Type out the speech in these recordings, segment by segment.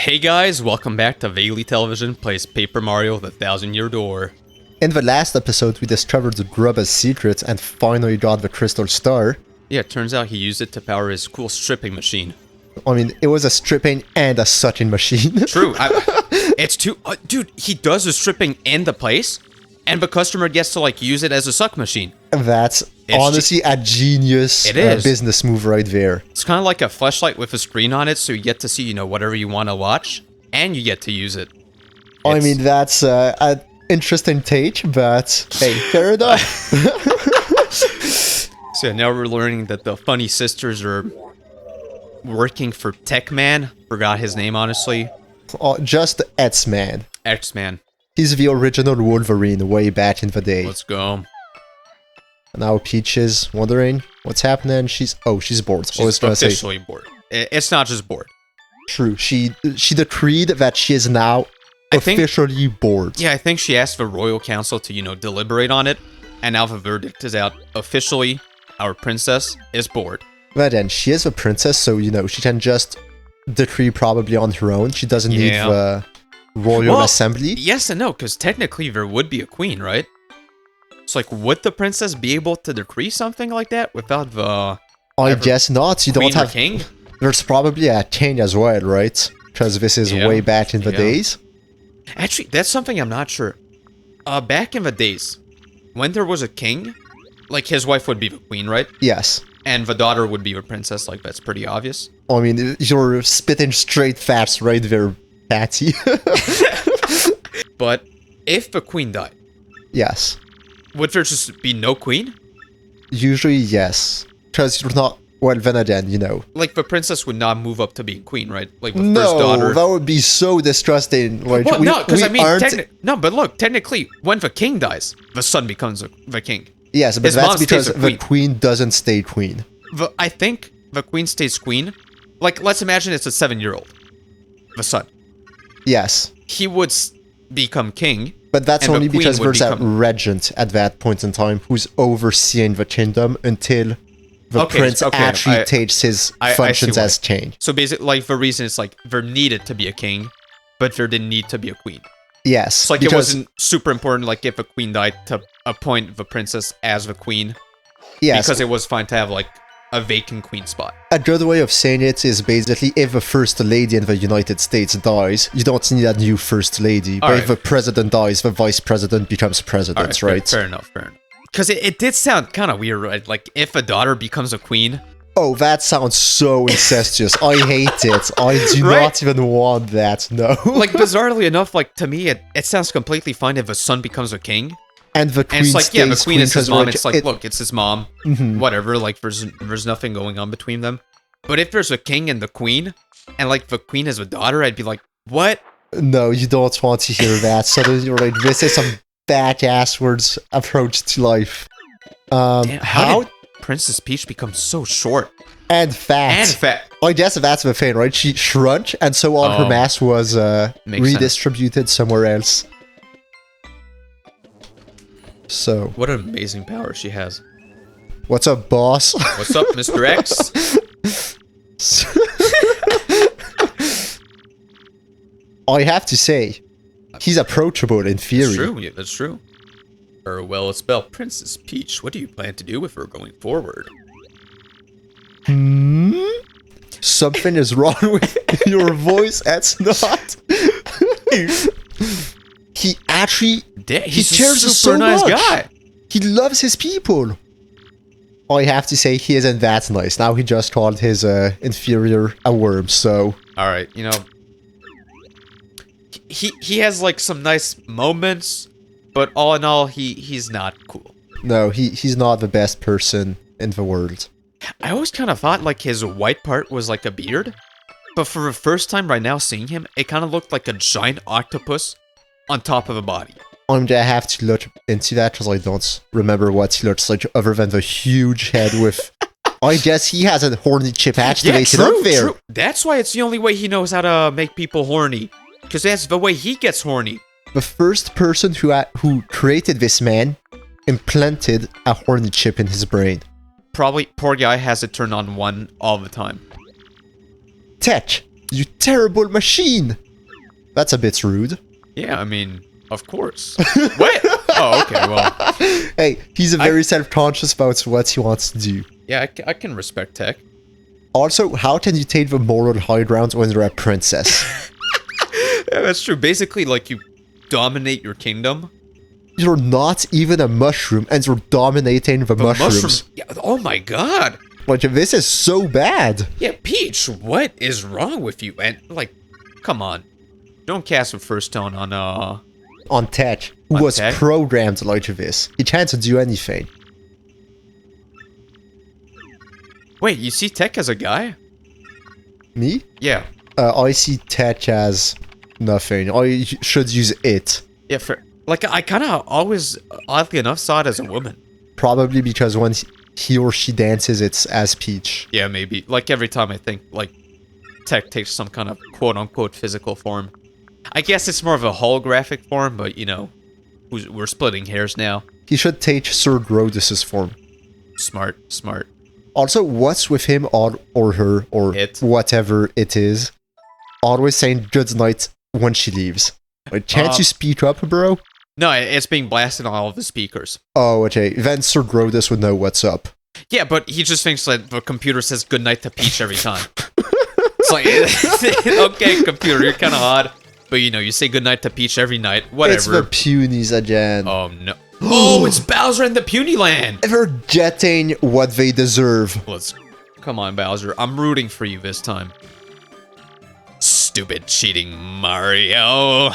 Hey guys, welcome back to Vaguely Television plays Paper Mario The Thousand-Year Door. In the last episode, we discovered the Grubba's secret and finally got the Crystal Star. Yeah, it turns out he used it to power his cool stripping machine. I mean, it was a stripping and a sucking machine. True. It's too... dude, he does the stripping in the place, and the customer gets to, like, use it as a suck machine. That's honestly a genius business move right there. It's kind of like a flashlight with a screen on it, so you get to see, whatever you want to watch, and you get to use it. I mean, that's an interesting take, but hey, fair enough. So now we're learning that the funny sisters are working for Tech Man. Forgot his name, honestly. Just X-Man. X-Man. He's the original Wolverine way back in the day. Let's go. Now Peach is wondering what's happening. She's bored. She's officially bored. It's not just bored. True. She decreed that she is now officially bored. Yeah, I think she asked the Royal Council to, deliberate on it. And now the verdict is out. Officially, our princess is bored. But then, she is a princess, so, she can just decree probably on her own. She doesn't need the Royal Assembly. Yes and no, because technically there would be a queen, right? It's like, would the princess be able to decree something like that without the... I guess not. You don't have... king? There's probably a king as well, right? Because this is way back in the days. Actually, that's something I'm not sure. Back in the days, when there was a king, like, his wife would be the queen, right? Yes. And the daughter would be the princess, like, that's pretty obvious. I mean, you're spitting straight facts right there, Patty. But if the queen died... Yes. Would there just be no queen? Usually, yes. Because you're not... Well, then again, Like, the princess would not move up to being queen, right? Like, the first daughter... No, that would be so disgusting. Like, well, no, because, no, but look, technically, when the king dies, the son becomes the king. Yes, but that's because the queen doesn't stay queen. I think the queen stays queen. Like, let's imagine it's a 7-year-old. The son. Yes. He would become king. But that's only because there's a regent at that point in time who's overseeing the kingdom until the prince actually takes his functions as king. So basically, like, the reason it's like there needed to be a king, but there didn't need to be a queen. Yes. So, like, it wasn't super important, like, if a queen died, to appoint the princess as the queen. Yes. Because it was fine to have, like, a vacant queen spot. A good way of saying it is basically if the first lady in the United States dies, you don't need a new first lady. But if the president dies, the vice president becomes president, right? Fair enough. Because it did sound kind of weird, right? Like, if a daughter becomes a queen... Oh, that sounds so incestuous. I hate it. I do not even want that, no. Like, bizarrely enough, like, to me, it sounds completely fine if a son becomes a king. And the queen it's like, the queen is his mom. It's like, look, it's his mom. Whatever, like, there's nothing going on between them. But if there's a king and the queen, and, like, the queen is a daughter, I'd be like, what? No, you don't want to hear that. So you're like, this is some back-asswards approach to life. Damn, how did Princess Peach become so short? And fat. I guess that's the thing, right? She shrunk, and so all her mass was redistributed somewhere else. So... What an amazing power she has. What's up, boss? What's up, Mr. X? I have to say, he's approachable in theory. That's true, that's true. Well, it's spelled Princess Peach. What do you plan to do with her going forward? Something is wrong with your voice, that's not. He actually... He's cares a super nice guy. He loves his people. I have to say, he isn't that nice. Now he just called his inferior a worm, so... Alright, He has, like, some nice moments, but all in all, he's not cool. No, he's not the best person in the world. I always kind of thought, like, his white part was like a beard. But for the first time right now seeing him, it kind of looked like a giant octopus on top of a body. I'm gonna have to look into that because I don't remember what he looks like other than the huge head with... I guess he has a horny chip activated up there. True. That's why it's the only way he knows how to make people horny. Because that's the way he gets horny. The first person who created this man implanted a horny chip in his brain. Probably, poor guy has it turned on 1 all the time. Tech, You terrible machine! That's a bit rude. Yeah, I mean, of course. What? Oh, okay, well. Hey, he's very self-conscious about what he wants to do. Yeah, I can respect tech. Also, how can you take the moral high ground when you're a princess? Yeah, that's true. Basically, like, you dominate your kingdom. You're not even a mushroom, and you're dominating the mushrooms. Yeah, oh my god. Like, this is so bad. Yeah, Peach, what is wrong with you? And, like, come on. Don't cast a first stone on Tech, who was programmed like this. He can't do anything. Wait, you see Tech as a guy? Me? Yeah. I see Tech as nothing. I should use it. Yeah, like, I kind of always, oddly enough, saw it as a woman. Probably because when he or she dances, it's as Peach. Yeah, maybe. Like, every time I think, like, Tech takes some kind of quote-unquote physical form. I guess it's more of a holographic form, but, you know, we're splitting hairs now. He should take Sir Grodus's form. Smart, smart. Also, what's with him or her, or whatever it is, always saying good night when she leaves? Like, can't you speak up, bro? No, it's being blasted on all of the speakers. Oh, okay. Then Sir Grodus would know what's up. Yeah, but he just thinks that the computer says good night to Peach every time. It's like, okay, computer, you're kind of odd. But, you know, you say goodnight to Peach every night, whatever. It's the Punis again. Oh, no. Oh, it's Bowser and the Puny Land! They're getting what they deserve. Come on, Bowser. I'm rooting for you this time. Stupid cheating Mario.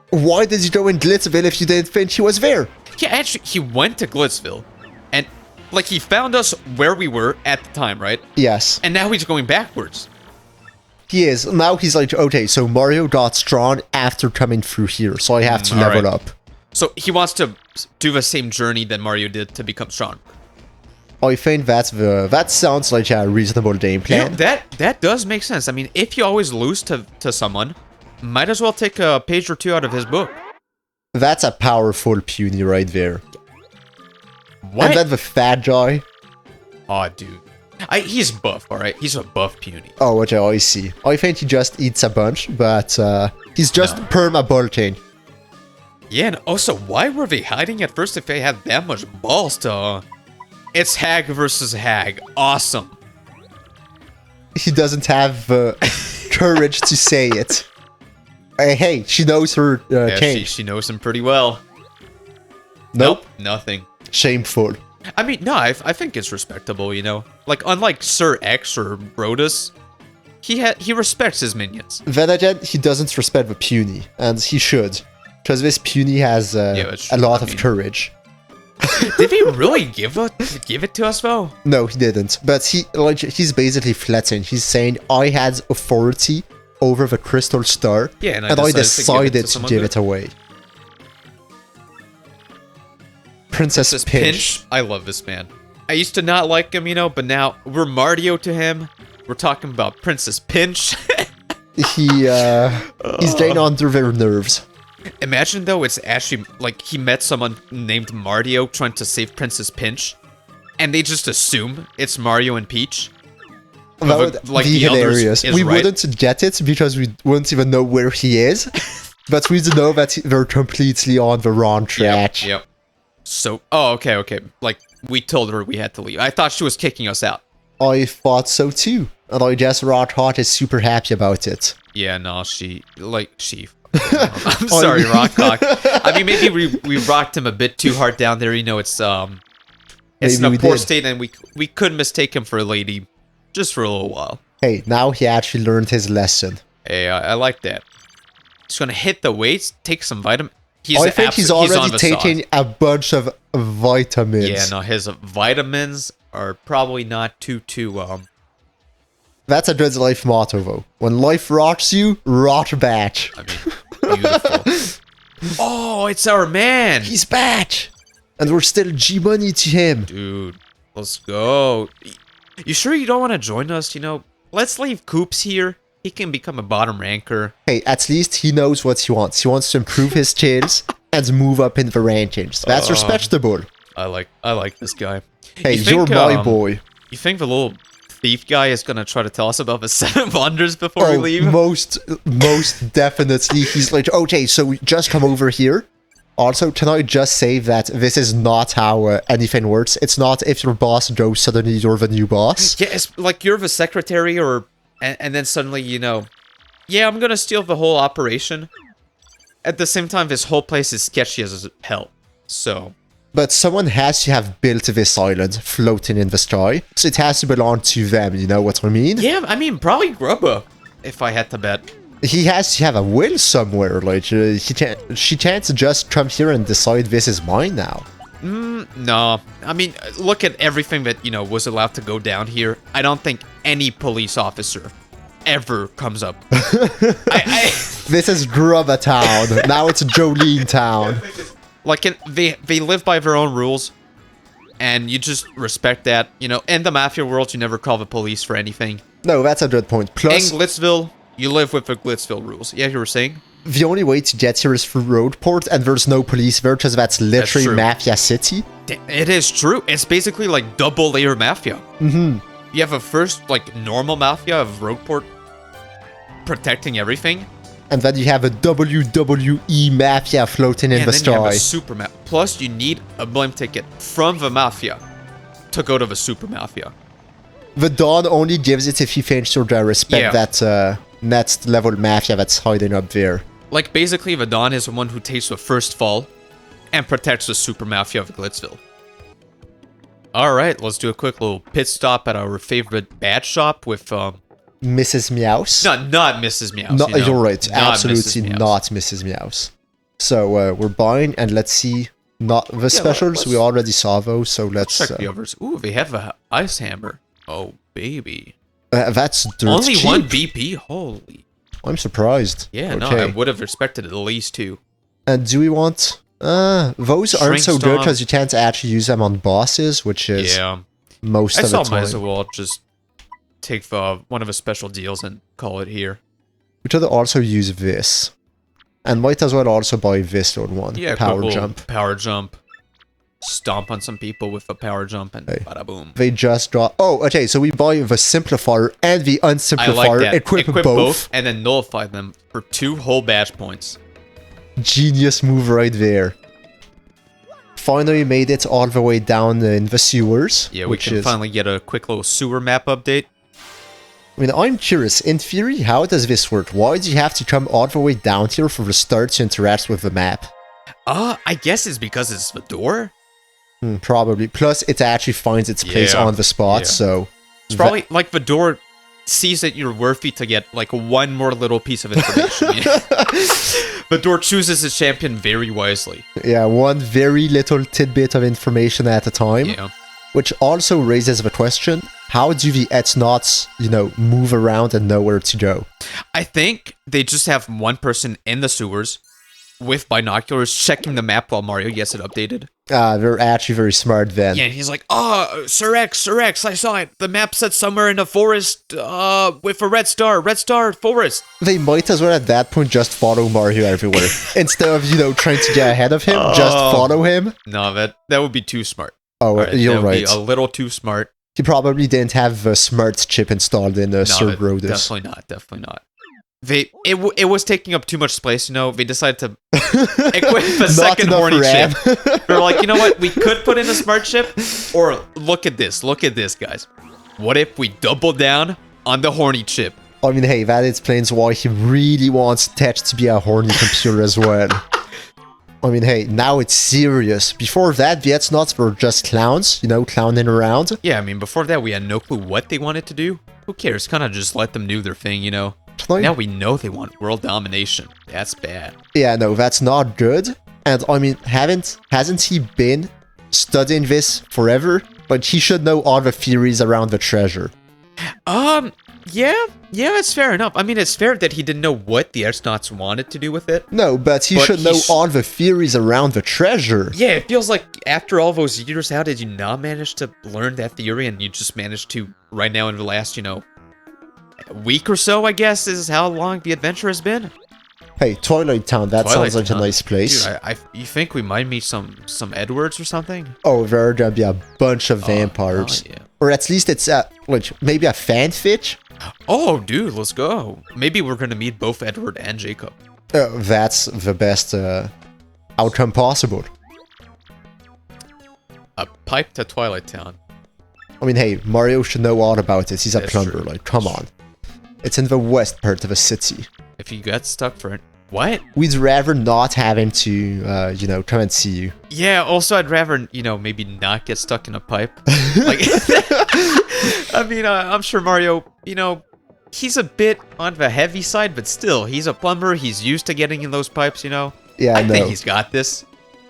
Why did you go in Glitzville if you didn't think he was there? Yeah, actually, he went to Glitzville. And, like, he found us where we were at the time, right? Yes. And now he's going backwards. He is. Now he's like, okay, so Mario got strong after coming through here, so I have to level up. So he wants to do the same journey that Mario did to become strong. I think that sounds like a reasonable game plan. Yeah, that does make sense. I mean, if you always lose to someone, might as well take a page or two out of his book. That's a powerful puny right there. What? And then the fat guy. Oh, dude. He's buff, alright? He's a buff puny. Oh, okay, I see. I think he just eats a bunch, but he's just perma-bulking. Yeah, and also, why were they hiding at first if they had that much balls to... It's Hag versus Hag. Awesome. He doesn't have courage to say it. Hey, she knows her king. She knows him pretty well. Nope. Nothing. Shameful. I mean, no, I think it's respectable, you know? Like, unlike Sir X or Brodus, he respects his minions. Then again, he doesn't respect the puny, and he should. Because this puny has a lot of courage. Did he really give it to us, though? No, he didn't. But he's basically flattening. He's saying, I had authority over the crystal star, and I decided to give it away. Princess Pinch. I love this man. I used to not like him, you know, but now we're Mario to him. We're talking about Princess Pinch. He's getting under their nerves. Imagine, though, it's actually, like, he met someone named Mario trying to save Princess Pinch, and they just assume it's Mario and Peach. That would be hilarious. We wouldn't get it because we wouldn't even know where he is, but we'd know that they're completely on the wrong track. Yep. So, okay. Like, we told her we had to leave. I thought she was kicking us out. I thought so too, and I guess Rockhart is super happy about it. Yeah, no, I'm sorry, Rockhawk. I mean, maybe we rocked him a bit too hard down there. You know, it's in a poor state, and we could mistake him for a lady just for a little while. Hey, now he actually learned his lesson. Hey, I like that. He's gonna hit the weights, take some vitamin. I think he's already taking a bunch of vitamins. Yeah, no, his vitamins are probably not too. That's a good life motto, though. When life rocks you, rock back. I mean, beautiful. Oh, it's our man. He's back. And we're still G-Money to him. Dude, let's go. You sure you don't want to join us? You know, let's leave Koops here. He can become a bottom ranker. Hey, at least he knows what he wants. He wants to improve his skills and move up in the rankings. That's respectable. I like this guy. Hey, you're my boy. You think the little thief guy is gonna try to tell us about the 7 wonders before we leave? Most definitely. He's like, okay, so just come over here. Also, can I just say that this is not how anything works? It's not if your boss goes, suddenly you're the new boss. Yeah, it's like you're the secretary, and then suddenly, yeah, I'm gonna steal the whole operation. At the same time, this whole place is sketchy as hell, so... But someone has to have built this island floating in the sky, so it has to belong to them, you know what I mean? Yeah, I mean, probably Grubba, if I had to bet. He has to have a will somewhere, like, she can't just come here and decide this is mine now. No. I mean, look at everything that, was allowed to go down here. I don't think any police officer ever comes up. This is Grubba Town. Now it's Jolene Town. Like, they live by their own rules, and you just respect that. In the Mafia world, you never call the police for anything. No, that's a good point. Plus, in Glitzville, you live with the Glitzville rules. Yeah, you were saying? The only way to get here is through Roadport, and there's no police there, because that's literally Mafia City. It is true. It's basically like double-layer Mafia. Mm-hmm. You have a first, normal Mafia of Roadport protecting everything. And then you have a WWE Mafia floating in the sky. And then you have a Super Mafia. Plus, you need a blimp ticket from the Mafia to go to the Super Mafia. The Dawn only gives it if you think you're gonna respect that next level Mafia that's hiding up there. Like, basically, the Dawn is the one who takes the first fall and protects the Super Mafia of Glitzville. Alright, let's do a quick little pit stop at our favorite bat shop with, Mrs. Meows? Not Mrs. Meows. No, you're right. Absolutely not Mrs. Meows. So, we're buying, and let's see. Not the specials, we already saw those, so let's... check the others. Ooh, they have a ice hammer. Oh, baby. That's dirt Only cheap. 1 BP? Holy. I'm surprised. Yeah, okay. No, I would have expected at least 2. And do we want... those aren't so good because you can't actually use them on bosses, which is most of the time. I might as well just take one of the special deals and call it here. We could also use this. And might as well also buy this one. Yeah, power jump. Power jump. Stomp on some people with a power jump and bada boom. They just draw... Oh, okay, so we buy the simplifier and the unsimplifier. I like that. Equip both. And then nullify them for 2 whole badge points. Genius move right there. Finally made it all the way down in the sewers. Yeah, we can finally get a quick little sewer map update. I mean, I'm curious. In theory, how does this work? Why do you have to come all the way down here for the start to interact with the map? I guess it's because it's the door? Probably. Plus, it actually finds its place on the spot, so... It's probably like the door sees that you're worthy to get like one more little piece of information. The door chooses its champion very wisely. Yeah, one very little tidbit of information at a time. Yeah. Which also raises the question, how do the Ethnauts, move around and know where to go? I think they just have one person in the sewers with binoculars checking the map while Mario gets it updated. They're actually very smart then. Yeah, and he's like, Sir X, I saw it. The map said somewhere in the forest with a red star, forest. They might as well at that point just follow Mario everywhere. Instead of, trying to get ahead of him, just follow him. No, that would be too smart. Oh, right, you're right. Be a little too smart. He probably didn't have a smart chip installed in Sir Brodus. Definitely not. It was taking up too much space, They decided to equip the second horny chip. They're like, you know what? We could put in a smart chip, or look at this, guys. What if we double down on the horny chip? I mean, hey, that explains why he really wants Tech to be a horny computer as well. I mean, hey, now it's serious. Before that, the Ethnauts were just clowns, clowning around. Yeah, I mean, before that, we had no clue what they wanted to do. Who cares? Kind of just let them do their thing, Now we know they want world domination. That's bad. Yeah, no, that's not good. And I mean, hasn't he been studying this forever? But he should know all the theories around the treasure. Yeah, that's fair enough. I mean, it's fair that he didn't know what the Ethnauts wanted to do with it. No, but he should know all the theories around the treasure. Yeah, it feels like after all those years, how did you not manage to learn that theory and you just managed to, right now in the last, a week or so, I guess, is how long the adventure has been? Hey, Twilight Town, that sounds like a nice place. Dude, you think we might meet some Edwards or something? Oh, there are gonna be a bunch of vampires. Oh, yeah. Or at least it's like maybe a fanfic. Oh, dude, let's go. Maybe we're gonna meet both Edward and Jacob. That's the best outcome possible. A pipe to Twilight Town. I mean, hey, Mario should know all about this. He's a That's plumber. true. Like, come on. It's in the west part of the city. If you get stuck for it. What? We'd rather not have him to, you know, come and see you. Yeah, also I'd rather, you know, maybe not get stuck in a pipe. Like, I mean, I'm sure Mario, you know, he's a bit on the heavy side, but still, he's a plumber. He's used to getting in those pipes, you know? Yeah, I no. think he's got this.